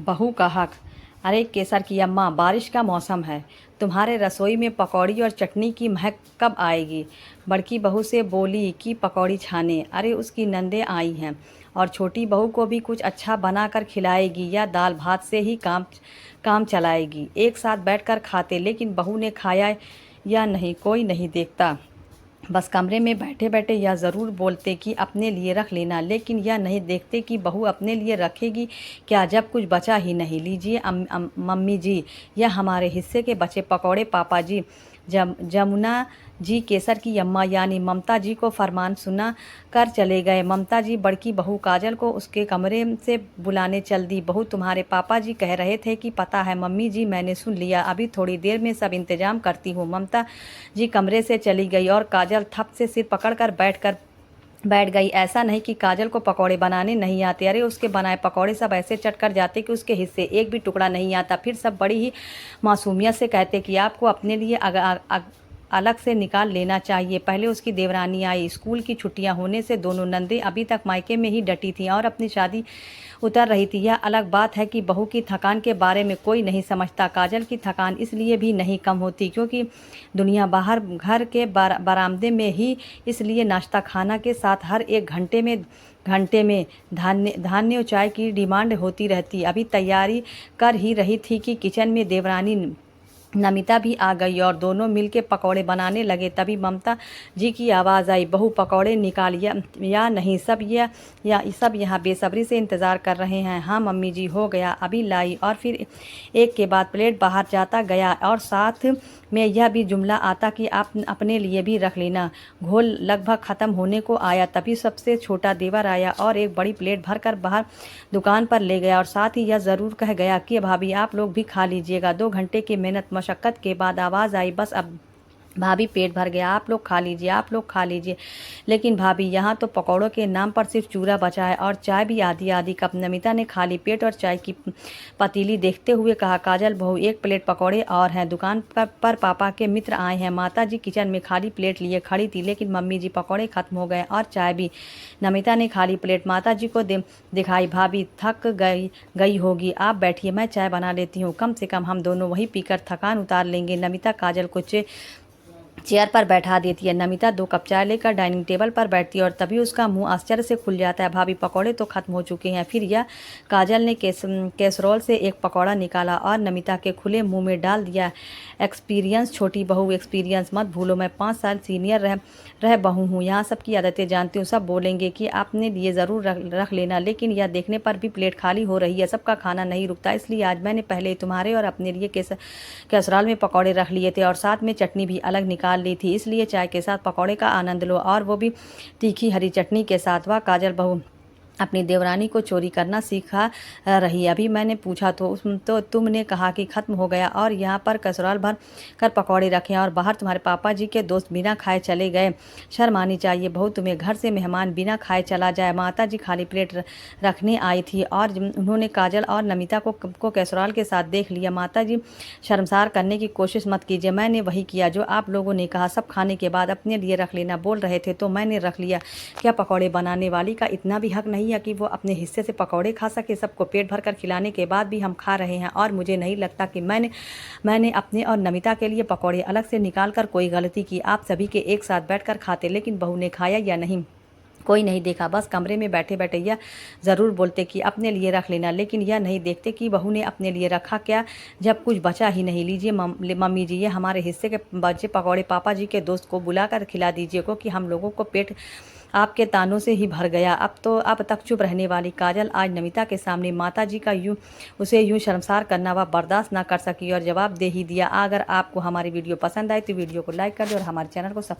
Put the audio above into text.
बहू का हक। अरे केसर की अम्मा, बारिश का मौसम है, तुम्हारे रसोई में पकौड़ी और चटनी की महक कब आएगी। बड़की बहू से बोली कि पकौड़ी छाने। अरे उसकी नंदें आई हैं और छोटी बहू को भी कुछ अच्छा बना कर खिलाएगी या दाल भात से ही काम काम चलाएगी। एक साथ बैठकर खाते, लेकिन बहू ने खाया या नहीं कोई नहीं देखता। बस कमरे में बैठे बैठे यह ज़रूर बोलते कि अपने लिए रख लेना, लेकिन यह नहीं देखते कि बहू अपने लिए रखेगी क्या जब कुछ बचा ही नहीं। लीजिए मम्मी जी, यह हमारे हिस्से के बचे पकौड़े पापा जी। जमुना जी केसर की अम्मा यानी ममता जी को फरमान सुना कर चले गए। ममता जी बड़की बहू काजल को उसके कमरे से बुलाने चल दी। बहू, तुम्हारे पापा जी कह रहे थे कि पता है मम्मी जी, मैंने सुन लिया, अभी थोड़ी देर में सब इंतजाम करती हूँ। ममता जी कमरे से चली गई और काजल थप से सिर पकड़कर बैठ गई। ऐसा नहीं कि काजल को पकौड़े बनाने नहीं आते, अरे उसके बनाए पकौड़े सब ऐसे चट कर जाते कि उसके हिस्से एक भी टुकड़ा नहीं आता। फिर सब बड़ी ही मासूमियत से कहते कि आपको अपने लिए अलग से निकाल लेना चाहिए। पहले उसकी देवरानी आई। स्कूल की छुट्टियां होने से दोनों नंदें अभी तक मायके में ही डटी थीं और अपनी शादी उतर रही थी। यह अलग बात है कि बहू की थकान के बारे में कोई नहीं समझता। काजल की थकान इसलिए भी नहीं कम होती क्योंकि दुनिया बाहर घर के बरामदे में ही, इसलिए नाश्ता खाना के साथ हर एक घंटे में धान्य और चाय की डिमांड होती रहती। अभी तैयारी कर ही रही थी कि किचन में देवरानी नमिता भी आ गई और दोनों मिलके पकौड़े बनाने लगे। तभी ममता जी की आवाज़ आई, बहू पकौड़े निकाल या नहीं, सब यहाँ बेसब्री से इंतज़ार कर रहे हैं। हाँ मम्मी जी, हो गया, अभी लाई। और फिर एक के बाद प्लेट बाहर जाता गया और साथ में यह भी जुमला आता कि आप अपने लिए भी रख लेना। घोल लगभग ख़त्म होने को आया, तभी सबसे छोटा देवर आया और एक बड़ी प्लेट भरकर बाहर दुकान पर ले गया और साथ ही यह ज़रूर कह गया कि भाभी आप लोग भी खा लीजिएगा। 2 घंटे की मेहनत मशक्क़त के बाद आवाज़ आई, बस अब भाभी पेट भर गया, आप लोग खा लीजिए, आप लोग खा लीजिए। लेकिन भाभी, यहाँ तो पकौड़ों के नाम पर सिर्फ चूरा बचा है और चाय भी आधी आधी कप। नमिता ने खाली पेट और चाय की पतीली देखते हुए कहा, काजल बहू, एक प्लेट पकौड़े और हैं, दुकान पर पापा के मित्र आए हैं। माता जी किचन में खाली प्लेट लिए खड़ी थी, लेकिन मम्मी जी पकौड़े खत्म हो गए और चाय भी। नमिता ने खाली प्लेट माता जी को दिखाई। भाभी थक गई होगी, आप बैठिए, मैं चाय बना लेती हूँ, कम से कम हम दोनों वहीं पीकर थकान उतार लेंगे। नमिता काजल को चेयर पर बैठा देती है। नमिता 2 कप चाय लेकर डाइनिंग टेबल पर बैठती है और तभी उसका मुंह आश्चर्य से खुल जाता है। भाभी, पकौड़े तो खत्म हो चुके हैं। फिर यह काजल ने कैसरोल से एक पकौड़ा निकाला और नमिता के खुले मुंह में डाल दिया। एक्सपीरियंस छोटी बहू, एक्सपीरियंस मत भूलो, मैं 5 साल सीनियर रह बहू हूँ, यहाँ सबकी आदतें जानती हूँ। सब बोलेंगे कि आपने लिए ज़रूर रख लेना, लेकिन यह देखने पर भी प्लेट खाली हो रही है, सबका खाना नहीं रुकता, इसलिए आज मैंने पहले तुम्हारे और अपने लिए कैसरोल में पकौड़े रख लिए थे और साथ में चटनी भी अलग निकाल ली थी, इसलिए चाय के साथ पकौड़े का आनंद लो, और वो भी तीखी हरी चटनी के साथ। वाह काजल बहू, अपनी देवरानी को चोरी करना सीखा रही। अभी मैंने पूछा तो तुमने कहा कि ख़त्म हो गया और यहाँ पर कैसरोल भर कर पकौड़े रखे और बाहर तुम्हारे पापा जी के दोस्त बिना खाए चले गए। शर्म आनी चाहिए बहू, तुम्हें घर से मेहमान बिना खाए चला जाए। माता जी खाली प्लेट रखने आई थी और उन्होंने काजल और नमिता को कैसरोल के साथ देख लिया। माता जी, शर्मसार करने की कोशिश मत कीजिए, मैंने वही किया जो आप लोगों ने कहा, सब खाने के बाद अपने लिए रख लेना बोल रहे थे तो मैंने रख लिया। क्या पकौड़े बनाने वाली का इतना भी हक नहीं कि वो अपने हिस्से से पकौड़े खा सके? सबको पेट भर कर खिलाने के बाद भी हम खा रहे हैं और मुझे नहीं लगता कि मैंने अपने और नमिता के लिए पकौड़े अलग से निकाल कर कोई गलती की। आप सभी के एक साथ बैठकर खाते, लेकिन बहू ने खाया या नहीं कोई नहीं देखा। बस कमरे में बैठे बैठे यह ज़रूर बोलते कि अपने लिए रख लेना, लेकिन यह नहीं देखते कि बहू ने अपने लिए रखा क्या जब कुछ बचा ही नहीं। लीजिए मम्मी जी, ये हमारे हिस्से के बचे पकौड़े पापा जी के दोस्त को बुलाकर खिला दीजिए, क्योंकि हम लोगों को पेट आपके तानों से ही भर गया। अब तक चुप रहने वाली काजल आज नमिता के सामने माता जी का उसे यूं शर्मसार करना वह बर्दाश्त ना कर सकी और जवाब दे ही दिया। अगर आपको हमारी वीडियो पसंद आए तो वीडियो को लाइक कर दे और हमारे चैनल को सब्सक्राइब